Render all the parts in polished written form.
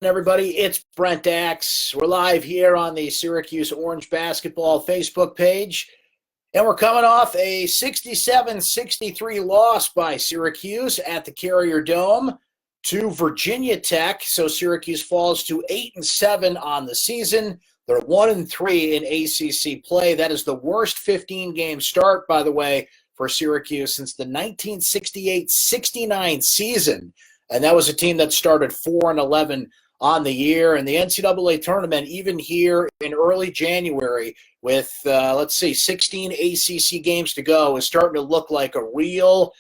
Everybody, it's Brent Axe. We're live here on the Syracuse Orange Basketball Facebook page, and we're coming off a 67-63 loss by Syracuse at the Carrier Dome to Virginia Tech. So Syracuse falls to 8-7 on the season. They're 1-3 in ACC play. That is the worst 15-game start, by the way, for Syracuse since the 1968-69 season. And that was a team that started 4-11 on the year. And the NCAA tournament, even here in early January with, 16 ACC games to go, is starting to look like a real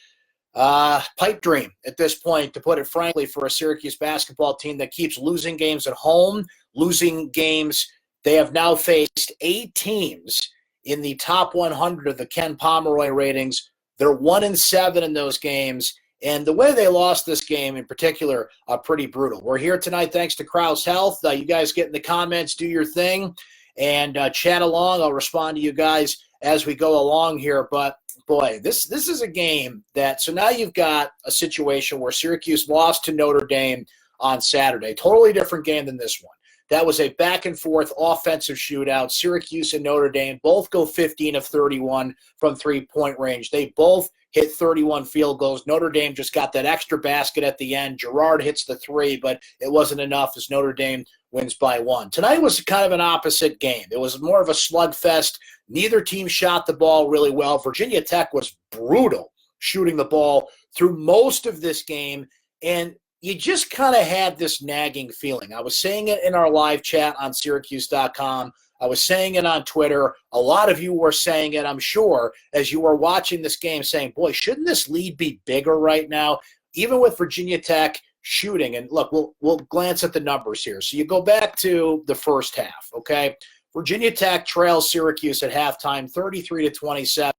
pipe dream at this point, to put it frankly, for a Syracuse basketball team that keeps losing games at home, losing games. They have now faced 8 teams in the top 100 of the Ken Pomeroy ratings. They're 1-7 in those games. And the way they lost this game in particular, pretty brutal. We're here tonight thanks to Krause Health. You guys get in the comments, do your thing, and chat along. I'll respond to you guys as we go along here. But, boy, this is a game that – so now you've got a situation where Syracuse lost to Notre Dame on Saturday. Totally different game than this one. That was a back-and-forth offensive shootout. Syracuse and Notre Dame both go 15 of 31 from three-point range. They both hit 31 field goals. Notre Dame just got that extra basket at the end. Girard hits the three, but it wasn't enough as Notre Dame wins by 1. Tonight was kind of an opposite game. It was more of a slugfest. Neither team shot the ball really well. Virginia Tech was brutal shooting the ball through most of this game, and you just kind of had this nagging feeling. I was saying it in our live chat on syracuse.com. I was saying it on Twitter. A lot of you were saying it, I'm sure, as you were watching this game, saying, boy, shouldn't this lead be bigger right now, even with Virginia Tech shooting? And look, we'll glance at the numbers here. So you go back to the first half, okay? Virginia Tech trails Syracuse at halftime, 33-27.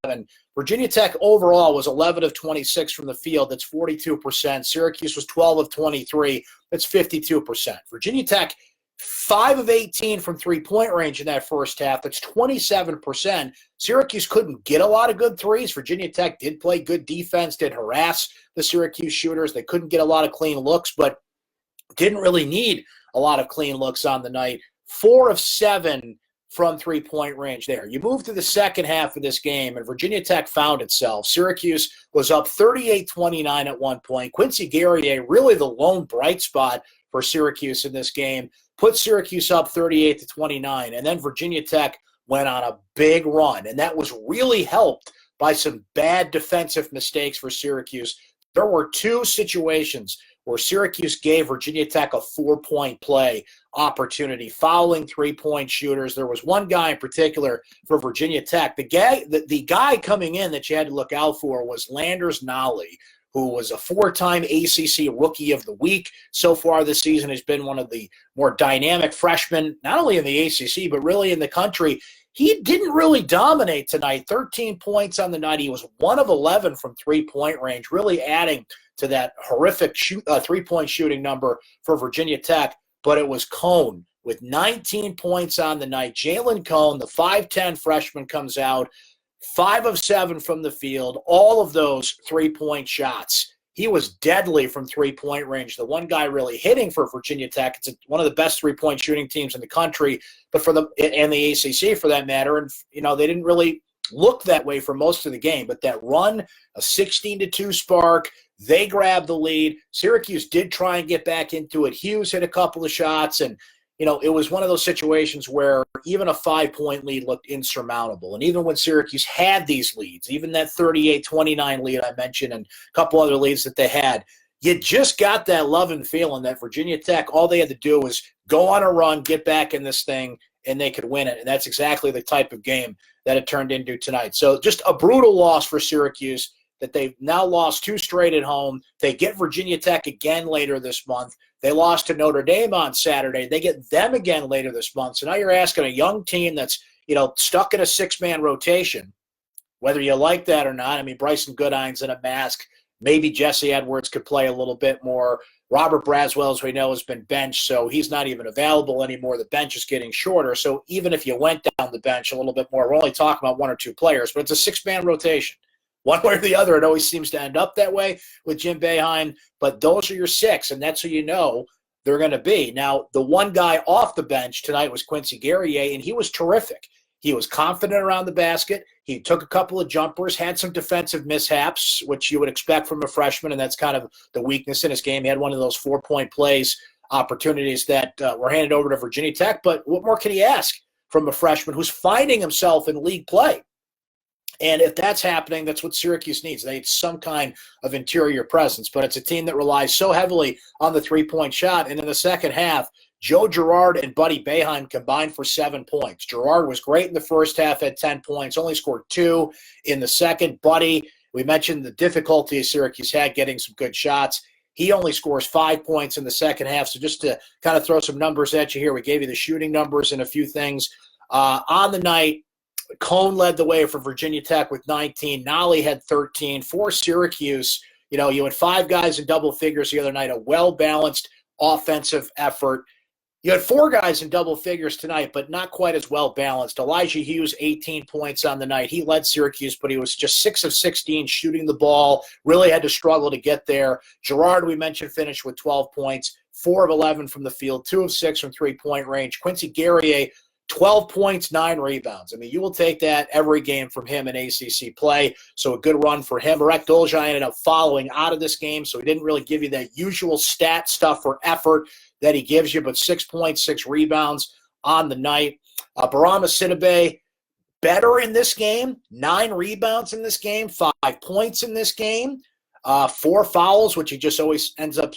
Virginia Tech overall was 11 of 26 from the field. That's 42%. Syracuse was 12 of 23. That's 52%. Virginia Tech, 5 of 18 from three-point range in that first half. That's 27%. Syracuse couldn't get a lot of good threes. Virginia Tech did play good defense, did harass the Syracuse shooters. They couldn't get a lot of clean looks, but didn't really need a lot of clean looks on the night. 4 of 7 from three-point range there. You move to the second half of this game, and Virginia Tech found itself. Syracuse was up 38-29 at one point. Quincy Guerrier, really the lone bright spot for Syracuse in this game, put Syracuse up 38-29, and then Virginia Tech went on a big run, and that was really helped by some bad defensive mistakes for Syracuse. There were 2 situations where Syracuse gave Virginia Tech a 4-point play opportunity, fouling three-point shooters. There was one guy in particular for Virginia Tech. The guy coming in that you had to look out for was Landers Nolly, who was a 4-time ACC Rookie of the Week so far this season. Has been one of the more dynamic freshmen, not only in the ACC, but really in the country. He didn't really dominate tonight. 13 points on the night. He was 1 of 11 from three-point range, really adding to that horrific three-point shooting number for Virginia Tech. But it was Cone with 19 points on the night. Jalen Cone, the 5'10 freshman, comes out, 5 of 7 from the field, all of those three-point shots. He was deadly from three-point range. The one guy really hitting for Virginia Tech. It's one of the best three-point shooting teams in the country, but and the ACC for that matter. And they didn't really look that way for most of the game. But that run, a 16-2 spark, they grabbed the lead. Syracuse did try and get back into it. Hughes hit a couple of shots, and it was one of those situations where even a 5-point lead looked insurmountable. And even when Syracuse had these leads, even that 38-29 lead I mentioned and a couple other leads that they had, you just got that love and feeling that Virginia Tech, all they had to do was go on a run, get back in this thing, and they could win it. And that's exactly the type of game that it turned into tonight. So just a brutal loss for Syracuse, that they've now lost 2 straight at home. They get Virginia Tech again later this month. They lost to Notre Dame on Saturday. They get them again later this month. So now you're asking a young team that's, stuck in a 6-man rotation, whether you like that or not. I mean, Bryson Goodines in a mask. Maybe Jesse Edwards could play a little bit more. Robert Braswell, as we know, has been benched, so he's not even available anymore. The bench is getting shorter. So even if you went down the bench a little bit more, we're only talking about 1 or 2 players, but it's a 6-man rotation. One way or the other, it always seems to end up that way with Jim Boeheim, but those are your 6, and that's who they're going to be. Now, the one guy off the bench tonight was Quincy Guerrier, and he was terrific. He was confident around the basket. He took a couple of jumpers, had some defensive mishaps, which you would expect from a freshman, and that's kind of the weakness in his game. He had one of those 4-point plays opportunities that were handed over to Virginia Tech, but what more can he ask from a freshman who's finding himself in league play? And if that's happening, that's what Syracuse needs. They need some kind of interior presence, but it's a team that relies so heavily on the three-point shot. And in the second half, Joe Girard and Buddy Boeheim combined for 7 points. Girard was great in the first half at 10 points, only scored 2 in the second. Buddy, we mentioned the difficulty Syracuse had getting some good shots. He only scores 5 points in the second half. So just to kind of throw some numbers at you here, we gave you the shooting numbers and a few things. On the night, Cone led the way for Virginia Tech with 19. Nolly had 13. For Syracuse, you had 5 guys in double figures the other night, a well-balanced offensive effort. You had 4 guys in double figures tonight, but not quite as well-balanced. Elijah Hughes, 18 points on the night. He led Syracuse, but he was just 6 of 16 shooting the ball. Really had to struggle to get there. Girard, we mentioned, finished with 12 points, 4 of 11 from the field, 2 of 6 from three-point range. Quincy Guerrier, 12 points, 9 rebounds. I mean, you will take that every game from him in ACC play, so a good run for him. Marek Dolezaj ended up following out of this game, so he didn't really give you that usual stat stuff or effort that he gives you, but 6 points, 6 rebounds on the night. Barama Sidibe, better in this game, 9 rebounds in this game, 5 points in this game, 4 fouls, which he just always ends up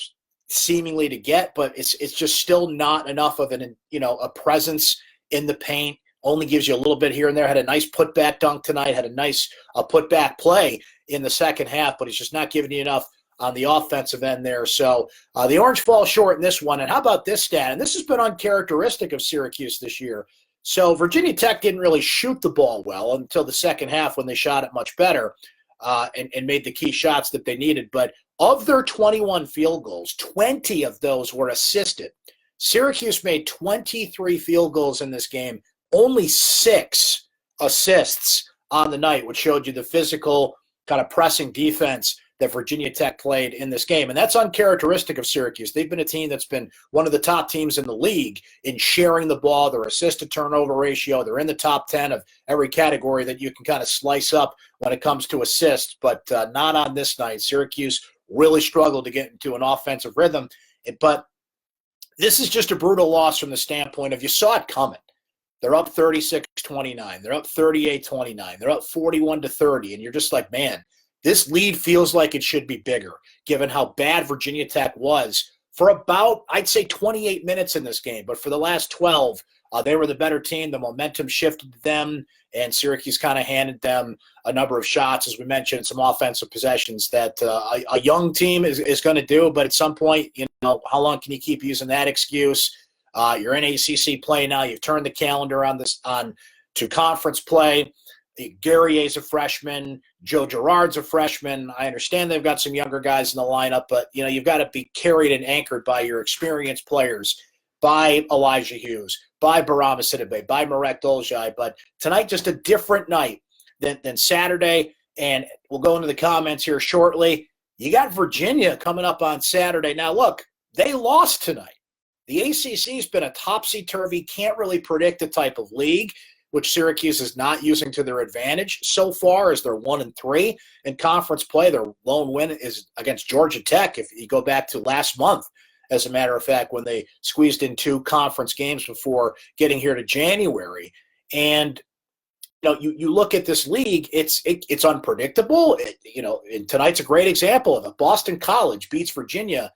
seemingly to get, but it's just still not enough of a presence in the paint. Only gives you a little bit here and there. Had a nice putback dunk tonight, had a nice putback play in the second half, but he's just not giving you enough on the offensive end there. So the Orange fall short in this one. And how about this stat? And this has been uncharacteristic of Syracuse this year. So Virginia Tech didn't really shoot the ball well until the second half when they shot it much better and made the key shots that they needed. But of their 21 field goals, 20 of those were assisted. Syracuse made 23 field goals in this game, only 6 assists on the night, which showed you the physical kind of pressing defense that Virginia Tech played in this game. And that's uncharacteristic of Syracuse. They've been a team that's been one of the top teams in the league in sharing the ball, their assist-to-turnover ratio. They're in the top 10 of every category that you can kind of slice up when it comes to assists, but not on this night. Syracuse really struggled to get into an offensive rhythm, but this is just a brutal loss from the standpoint of you saw it coming. They're up 36-29. They're up 38-29. They're up 41-30. And you're just like, man, this lead feels like it should be bigger, given how bad Virginia Tech was for about, I'd say, 28 minutes in this game. But for the last 12, they were the better team. The momentum shifted to them, and Syracuse kind of handed them a number of shots, as we mentioned, some offensive possessions that a young team is going to do. But at some point, how long can you keep using that excuse? You're in ACC play now. You've turned the calendar on to conference play. Guerrier's a freshman. Joe Girard's a freshman. I understand they've got some younger guys in the lineup, but you've got to be carried and anchored by your experienced players, by Elijah Hughes, by Barama Sidibe, by Marek Dolezaj. But tonight, just a different night than Saturday. And we'll go into the comments here shortly. You got Virginia coming up on Saturday. Now, look, they lost tonight. The ACC has been a topsy-turvy, can't really predict the type of league, which Syracuse is not using to their advantage so far, as they're 1-3 in conference play. Their lone win is against Georgia Tech, if you go back to last month, as a matter of fact, when they squeezed in 2 conference games before getting here to January. And you look at this league, it's unpredictable. And tonight's a great example of it. Boston College beats Virginia,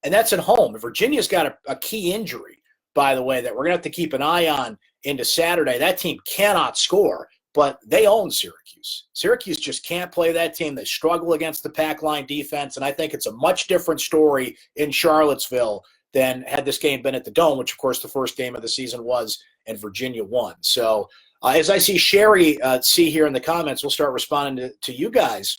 and that's at home. Virginia's got a key injury, by the way, that we're going to have to keep an eye on into Saturday. That team cannot score, but they own Syracuse. Syracuse just can't play that team. They struggle against the pack line defense, and I think it's a much different story in Charlottesville than had this game been at the Dome, which, of course, the first game of the season was, and Virginia won. So as I see Sherry here in the comments, we'll start responding to you guys.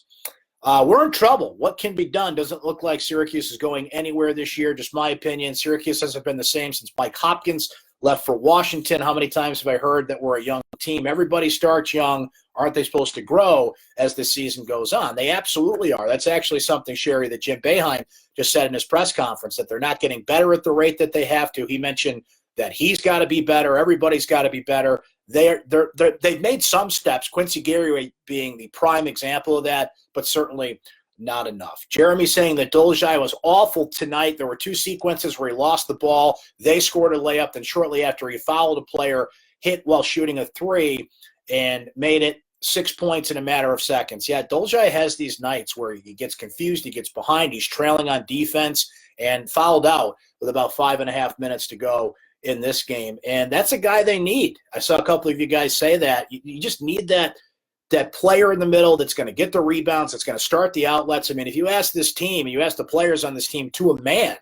We're in trouble. What can be done? Doesn't look like Syracuse is going anywhere this year, just my opinion. Syracuse hasn't been the same since Mike Hopkins left for Washington. How many times have I heard that we're a young team. Everybody starts young. Aren't they supposed to grow as the season goes on? They absolutely are. That's actually something, Sherry, that Jim Boeheim just said in his press conference, that they're not getting better at the rate that they have to. He mentioned that he's got to be better. Everybody's got to be better. They've made some steps, Quincy Guerrier being the prime example of that, but certainly not enough. Jeremy saying that Dolezaj was awful tonight. There were two sequences where he lost the ball. They scored a layup, then shortly after he fouled a player, hit while shooting a three, and made it 6 points in a matter of seconds. Yeah, Dolezaj has these nights where he gets confused, he gets behind, he's trailing on defense, and fouled out with about 5.5 minutes to go in this game. And that's a guy they need. I saw a couple of you guys say that. You just need that player in the middle that's going to get the rebounds, that's going to start the outlets. I mean, if you ask this team, you ask the players on this team to a man,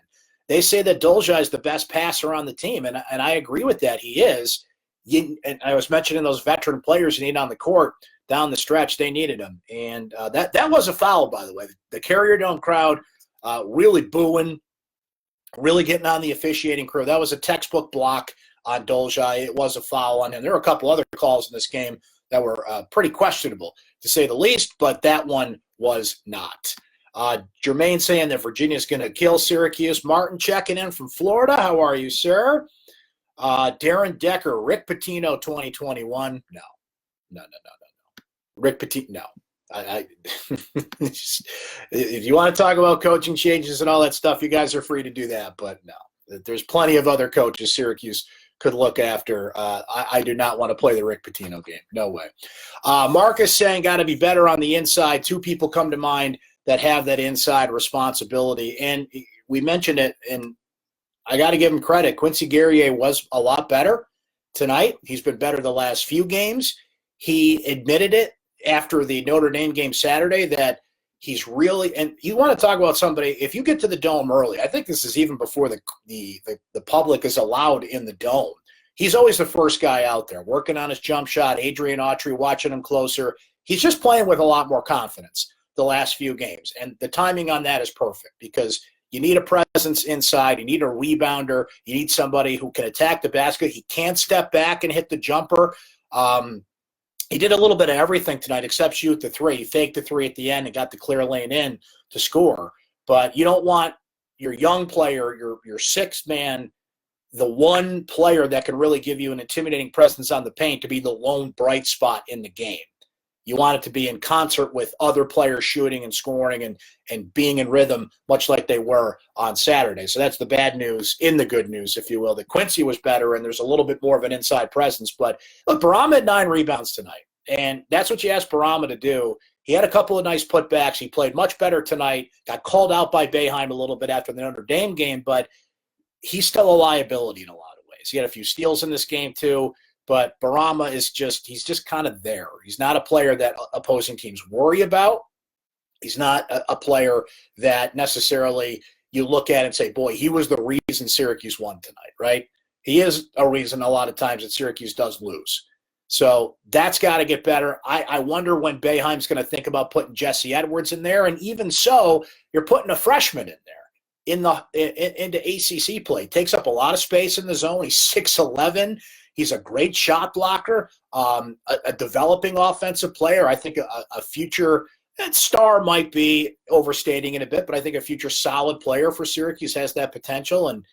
they say that Dolezaj is the best passer on the team, and I agree with that. He is. And I was mentioning those veteran players you need on the court down the stretch. They needed him. And that was a foul, by the way. The Carrier Dome crowd really booing, really getting on the officiating crew. That was a textbook block on Dolezaj. It was a foul on him. There were a couple other calls in this game that were pretty questionable, to say the least, but that one was not. Jermaine saying that Virginia's going to kill Syracuse. Martin checking in from Florida. How are you, sir? Darren Decker, Rick Pitino 2021. No. Rick Pitino, no. If you want to talk about coaching changes and all that stuff, you guys are free to do that, but no. There's plenty of other coaches Syracuse could look after. I do not want to play the Rick Pitino game. No way. Marcus saying got to be better on the inside. Two people come to mind that have that inside responsibility. And we mentioned it, and I got to give him credit. Quincy Guerrier was a lot better tonight. He's been better the last few games. He admitted it after the Notre Dame game Saturday that he's really – and you want to talk about somebody – if you get to the Dome early, I think this is even before the public is allowed in the Dome. He's always the first guy out there working on his jump shot. Adrian Autry watching him closer. He's just playing with a lot more confidence the last few games. And the timing on that is perfect because you need a presence inside. You need a rebounder. You need somebody who can attack the basket. He can't step back and hit the jumper. He did a little bit of everything tonight except shoot the three. He faked the three at the end and got the clear lane in to score. But you don't want your young player, your sixth man, the one player that can really give you an intimidating presence on the paint to be the lone bright spot in the game. You want it to be in concert with other players shooting and scoring and being in rhythm, much like they were on Saturday. So that's the bad news in the good news, if you will, that Quincy was better and there's a little bit more of an inside presence. But look, Barama had 9 rebounds tonight, and that's what you asked Barama to do. He had a couple of nice putbacks. He played much better tonight, got called out by Boeheim a little bit after the Notre Dame game, but he's still a liability in a lot of ways. He had a few steals in this game too. But Barama he's just kind of there. He's not a player that opposing teams worry about. He's not a player that necessarily you look at and say, boy, he was the reason Syracuse won tonight, right? He is a reason a lot of times that Syracuse does lose. So that's got to get better. I wonder when Boeheim's going to think about putting Jesse Edwards in there. And even so, you're putting a freshman in there into ACC play. Takes up a lot of space in the zone. He's 6'11". He's a great shot blocker, a developing offensive player. I think a future star might be overstating it a bit, but I think a future solid player for Syracuse has that potential. And,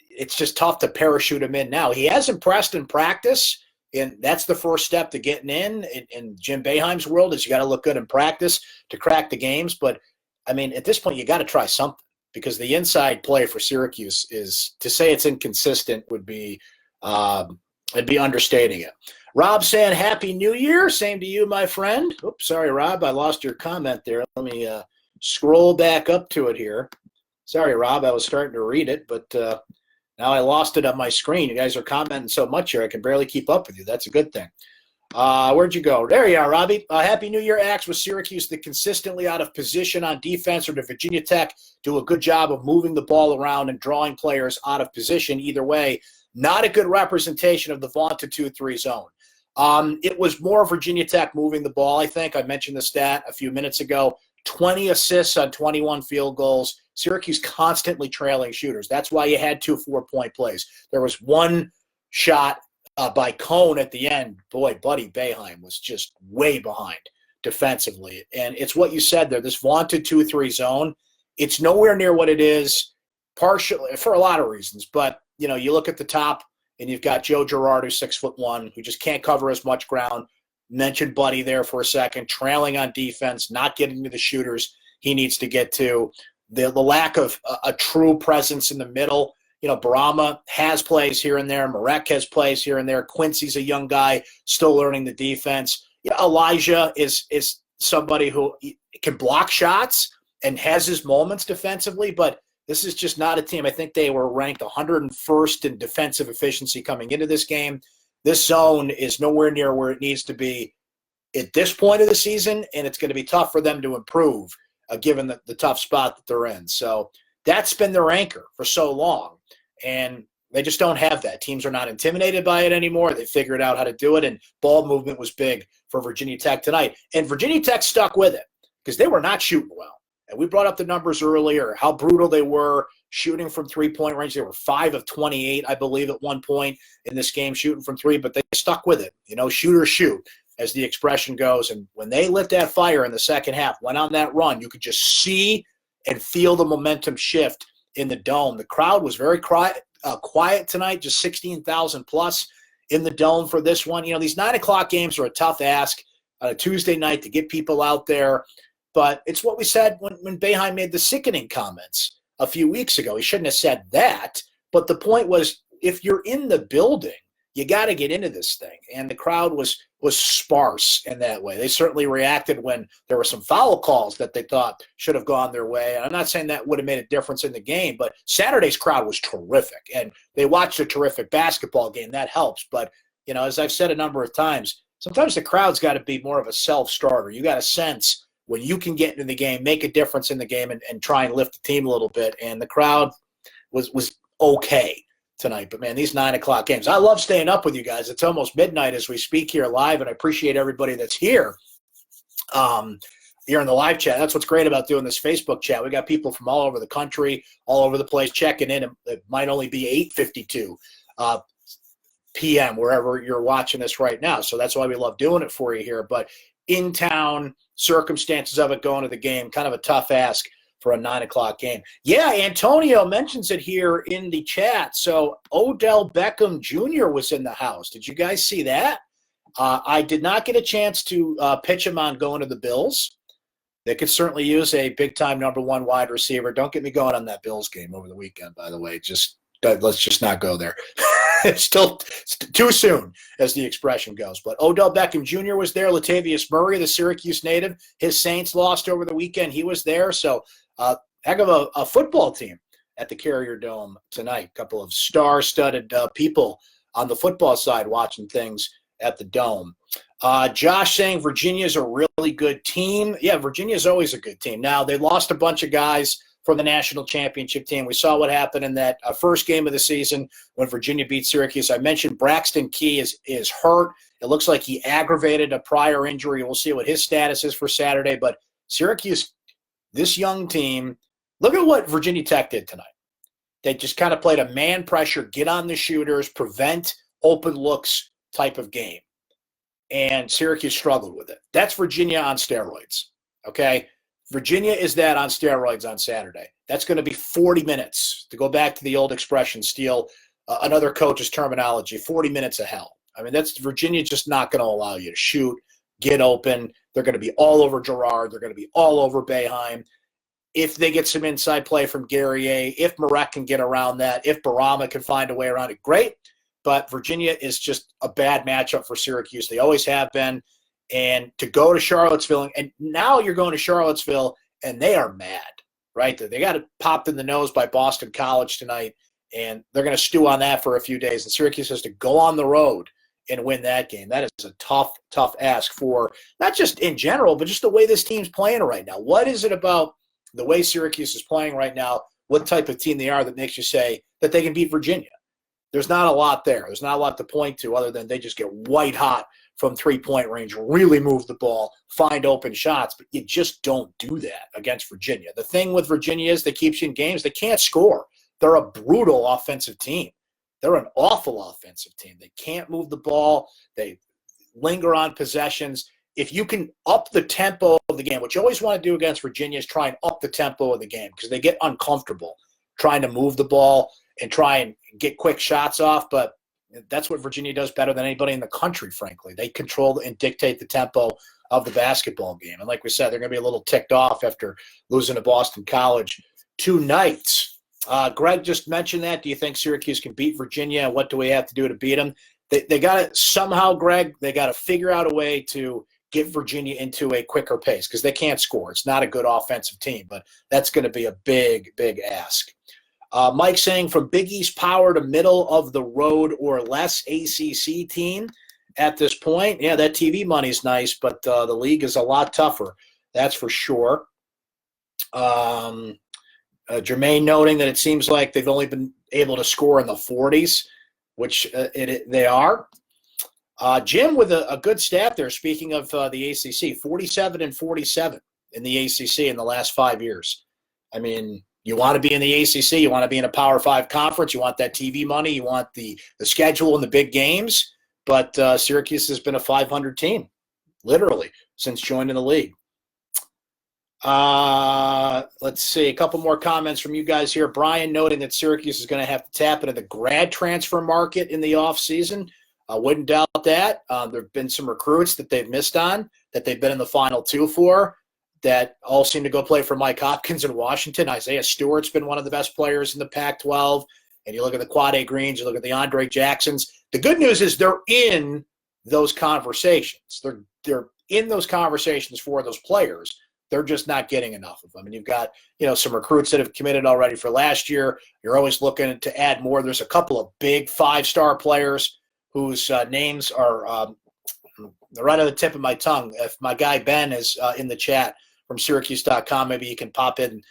it's just tough to parachute him in now. He has impressed in practice, and that's the first step to getting in Jim Boeheim's world is you got to look good in practice to crack the games. But, I mean, at this point, you got to try something because the inside play for Syracuse is to say it's inconsistent would be I'd be understating it. Rob saying Happy New Year. Same to you, my friend. Oops, sorry, Rob. I lost your comment there. Let me scroll back up to it here. Sorry, Rob. I was starting to read it, but now I lost it on my screen. You guys are commenting so much here, I can barely keep up with you. That's a good thing. Where'd you go? There you are, Robbie. Happy New Year, Axe. Was Syracuse the consistently out of position on defense, or did Virginia Tech do a good job of moving the ball around and drawing players out of position? Either way, not a good representation of the vaunted 2-3 zone. It was more Virginia Tech moving the ball, I think. I mentioned the stat a few minutes ago. 20 assists on 21 field goals. Syracuse constantly trailing shooters. That's why you had 2 4-point plays. There was one shot by Cone at the end. Boy, Buddy Boeheim was just way behind defensively. And it's what you said there, this vaunted 2-3 zone. It's nowhere near what it is, partially for a lot of reasons. But, you look at the top, and you've got Joe Girard, who's 6'1", who just can't cover as much ground. Mentioned Buddy there for a second, trailing on defense, not getting to the shooters he needs to get to. The lack of a true presence in the middle. Barama has plays here and there. Marek has plays here and there. Quincy's a young guy still learning the defense. Elijah is somebody who can block shots and has his moments defensively, but this is just not a team. I think they were ranked 101st in defensive efficiency coming into this game. This zone is nowhere near where it needs to be at this point of the season, and it's going to be tough for them to improve given the tough spot that they're in. So that's been their anchor for so long, and they just don't have that. Teams are not intimidated by it anymore. They figured out how to do it, and ball movement was big for Virginia Tech tonight. And Virginia Tech stuck with it because they were not shooting well. And we brought up the numbers earlier, how brutal they were shooting from three-point range. They were 5 of 28, I believe, at one point in this game shooting from three, but they stuck with it. Shoot or shoot, as the expression goes. And when they lit that fire in the second half, went on that run, you could just see and feel the momentum shift in the Dome. The crowd was very quiet tonight, just 16,000 plus in the Dome for this one. These 9 o'clock games are a tough ask on a Tuesday night to get people out there. But it's what we said when Boeheim made the sickening comments a few weeks ago. He shouldn't have said that. But the point was, if you're in the building, you got to get into this thing. And the crowd was sparse in that way. They certainly reacted when there were some foul calls that they thought should have gone their way. And I'm not saying that would have made a difference in the game, but Saturday's crowd was terrific. And they watched a terrific basketball game. That helps. But, as I've said a number of times, sometimes the crowd's got to be more of a self-starter. You got to sense when you can get into the game, make a difference in the game, and try and lift the team a little bit. And the crowd was okay tonight. But, man, these 9 o'clock games. I love staying up with you guys. It's almost midnight as we speak here live, and I appreciate everybody that's here. Here in the live chat. That's what's great about doing this Facebook chat. We got people from all over the country, all over the place checking in. It might only be 8:52 p.m. wherever you're watching this right now. So that's why we love doing it for you here. But in town, circumstances of it going to the game, kind of a tough ask for a 9 o'clock game. Yeah, Antonio mentions it here in the chat. So Odell Beckham Jr. was in the house. Did you guys see that? I did not get a chance to pitch him on going to the Bills. They could certainly use a big-time number one wide receiver. Don't get me going on that Bills game over the weekend, by the way. Let's just not go there. It's still too soon, as the expression goes. But Odell Beckham Jr. was there. Latavius Murray, the Syracuse native, his Saints lost over the weekend. He was there. So heck of a football team at the Carrier Dome tonight. A couple of star-studded people on the football side watching things at the Dome. Josh saying Virginia's a really good team. Yeah, Virginia's always a good team. Now, they lost a bunch of guys for the national championship team. We saw what happened in that first game of the season when Virginia beat Syracuse. I mentioned Braxton Key is hurt. It looks like he aggravated a prior injury. We'll see what his status is for Saturday. But Syracuse, this young team, look at what Virginia Tech did tonight. They just kind of played a man pressure, get on the shooters, prevent open looks type of game. And Syracuse struggled with it. That's Virginia on steroids, okay? Virginia is that on steroids on Saturday. That's going to be 40 minutes, to go back to the old expression, steal another coach's terminology, 40 minutes of hell. I mean, that's Virginia just not going to allow you to shoot, get open. They're going to be all over Girard. They're going to be all over Boeheim. If they get some inside play from Guerrier, if Marek can get around that, if Barama can find a way around it, great. But Virginia is just a bad matchup for Syracuse. They always have been. And to go to Charlottesville, and now you're going to Charlottesville, and they are mad, right? They got popped in the nose by Boston College tonight, and they're going to stew on that for a few days. And Syracuse has to go on the road and win that game. That is a tough, tough ask for not just in general, but just the way this team's playing right now. What is it about the way Syracuse is playing right now, what type of team they are, that makes you say that they can beat Virginia? There's not a lot there. There's not a lot to point to other than they just get white hot from three-point range, really move the ball, find open shots, but you just don't do that against Virginia. The thing with Virginia is that keeps you in games. They can't score. They're a brutal offensive team. They're an awful offensive team. They can't move the ball. They linger on possessions. If you can up the tempo of the game, what you always want to do against Virginia is try and up the tempo of the game because they get uncomfortable trying to move the ball and try and get quick shots off. But that's what Virginia does better than anybody in the country, frankly. They control and dictate the tempo of the basketball game. And like we said, they're going to be a little ticked off after losing to Boston College 2 nights. Greg just mentioned that. Do you think Syracuse can beat Virginia? And what do we have to do to beat them? They got to somehow, Greg, they got to figure out a way to get Virginia into a quicker pace because they can't score. It's not a good offensive team, but that's going to be a big, big ask. Mike saying from Big East power to middle of the road or less ACC team at this point. Yeah, that TV money's nice, but the league is a lot tougher. That's for sure. Jermaine noting that it seems like they've only been able to score in the 40s, which they are. Jim with a good stat there, speaking of the ACC, 47-47 in the ACC in the last 5 years. I mean, you want to be in the ACC, you want to be in a Power 5 conference, you want that TV money, you want the schedule and the big games, but Syracuse has been a 500 team, literally, since joining the league. Let's see, a couple more comments from you guys here. Brian noting that Syracuse is going to have to tap into the grad transfer market in the offseason. I wouldn't doubt that. There have been some recruits that they've missed on, that they've been in the Final Two for, that all seem to go play for Mike Hopkins in Washington. Isaiah Stewart's been one of the best players in the Pac-12. And you look at the Quad A Greens, you look at the Andre Jacksons. The good news is they're in those conversations. They're in those conversations for those players. They're just not getting enough of them. And you've got, some recruits that have committed already for last year. You're always looking to add more. There's a couple of big 5-star players whose names are right on the tip of my tongue. If my guy Ben is in the chat from syracuse.com, maybe you can pop in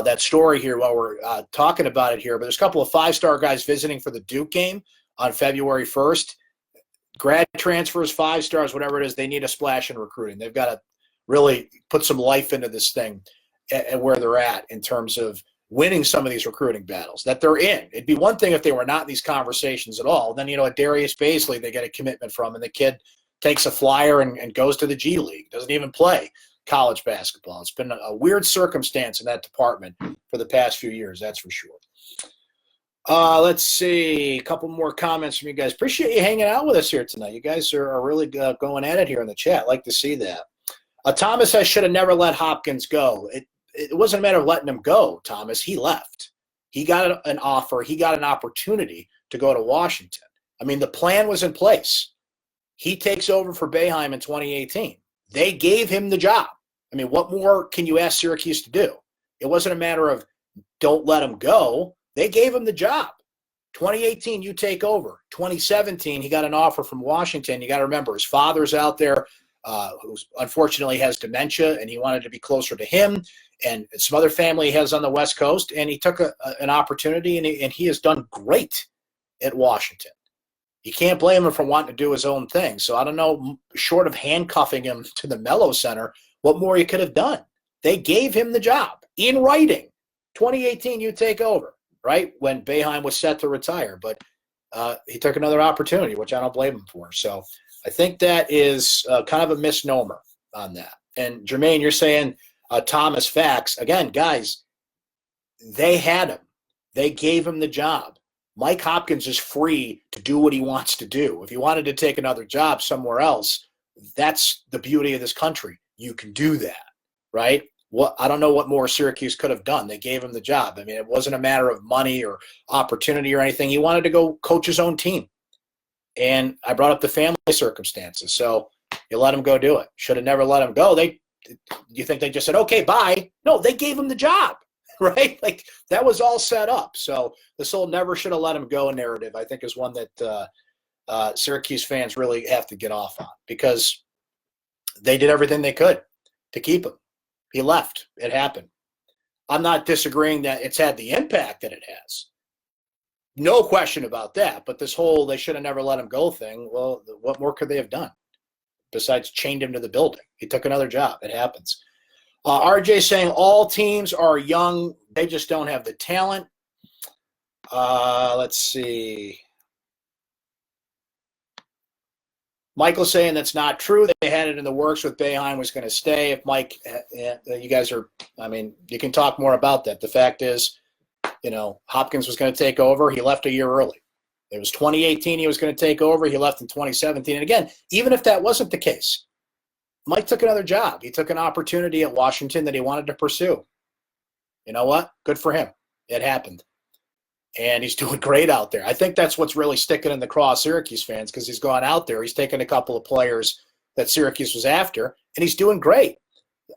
that story here while we're talking about it here. But there's a couple of 5-star guys visiting for the Duke game on February 1st. Grad transfers, 5 stars, whatever it is, they need a splash in recruiting. They've got to really put some life into this thing and where they're at in terms of winning some of these recruiting battles that they're in. It'd be one thing if they were not in these conversations at all. Then, at Darius Baisley, they get a commitment from, and the kid takes a flyer and goes to the G League, doesn't even play college basketball. It's been a weird circumstance in that department for the past few years, that's for sure. Let's see, a couple more comments from you guys. Appreciate you hanging out with us here tonight. You guys are really going at it here in the chat. Like to see that. Thomas says should have never let Hopkins go. It wasn't a matter of letting him go, Thomas. He left. He got an offer. He got an opportunity to go to Washington. I mean, the plan was in place. He takes over for Boeheim in 2018. They gave him the job. I mean, what more can you ask Syracuse to do? It wasn't a matter of don't let him go. They gave him the job. 2018, you take over. 2017, he got an offer from Washington. You got to remember, his father's out there who unfortunately has dementia, and he wanted to be closer to him. And some other family he has on the West Coast, and he took an opportunity, and he has done great at Washington. You can't blame him for wanting to do his own thing. So I don't know, short of handcuffing him to the Mello Center, what more he could have done. They gave him the job in writing. 2018, you take over, right, when Boeheim was set to retire. But he took another opportunity, which I don't blame him for. So I think that is kind of a misnomer on that. And, Jermaine, you're saying Thomas facts. Again, guys, they had him. They gave him the job. Mike Hopkins is free to do what he wants to do. If he wanted to take another job somewhere else, that's the beauty of this country. You can do that, right? I don't know what more Syracuse could have done. They gave him the job. I mean, it wasn't a matter of money or opportunity or anything. He wanted to go coach his own team. And I brought up the family circumstances. So you let him go do it. Should have never let him go. You think they just said, okay, bye? No, they gave him the job, right? Like, that was all set up. So this whole never should have let him go narrative, I think, is one that Syracuse fans really have to get off on, because they did everything they could to keep him. He left. It happened. I'm not disagreeing that it's had the impact that it has. No question about that. But this whole they should have never let him go thing, well, what more could they have done besides chained him to the building? He took another job. It happens. RJ saying all teams are young. They just don't have the talent. Let's see. Michael's saying that's not true. They had it in the works with Boeheim was going to stay. If Mike, you guys are, I mean, you can talk more about that. The fact is, Hopkins was going to take over. He left a year early. It was 2018 he was going to take over. He left in 2017. And again, even if that wasn't the case, Mike took another job. He took an opportunity at Washington that he wanted to pursue. You know what? Good for him. It happened. And he's doing great out there. I think that's what's really sticking in the craw of Syracuse fans, because he's gone out there. He's taken a couple of players that Syracuse was after, and he's doing great.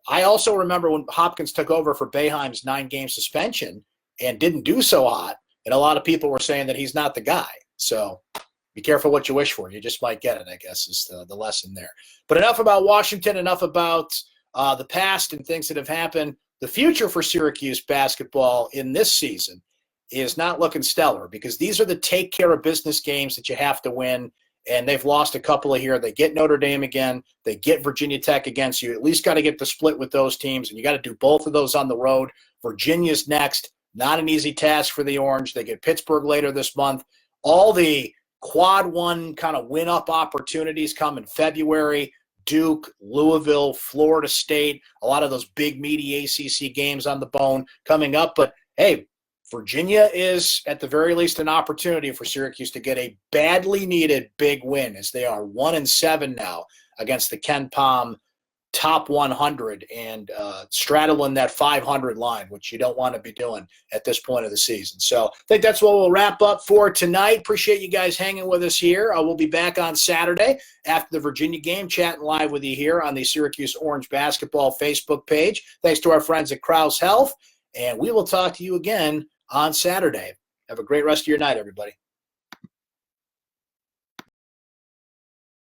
I also remember when Hopkins took over for Boeheim's 9-game suspension and didn't do so hot, and a lot of people were saying that he's not the guy. So be careful what you wish for. You just might get it, I guess, is the lesson there. But enough about Washington, enough about the past and things that have happened. The future for Syracuse basketball in this season is not looking stellar, because these are the take care of business games that you have to win, and they've lost a couple of here. They get Notre Dame again. They get Virginia Tech against you. At least got to get the split with those teams, and you got to do both of those on the road. Virginia's next. Not an easy task for the Orange. They get Pittsburgh later this month. All the quad one kind of win-up opportunities come in February. Duke, Louisville, Florida State, a lot of those big, meaty ACC games on the bone coming up. But, hey, Virginia is, at the very least, an opportunity for Syracuse to get a badly needed big win, as they are 1-7 now against the Ken Pom top 100 and straddling that 500 line, which you don't want to be doing at this point of the season. So I think that's what we'll wrap up for tonight. Appreciate you guys hanging with us here. We'll be back on Saturday after the Virginia game, chatting live with you here on the Syracuse Orange Basketball Facebook page. Thanks to our friends at Krause Health, and we will talk to you again on Saturday. Have a great rest of your night, everybody.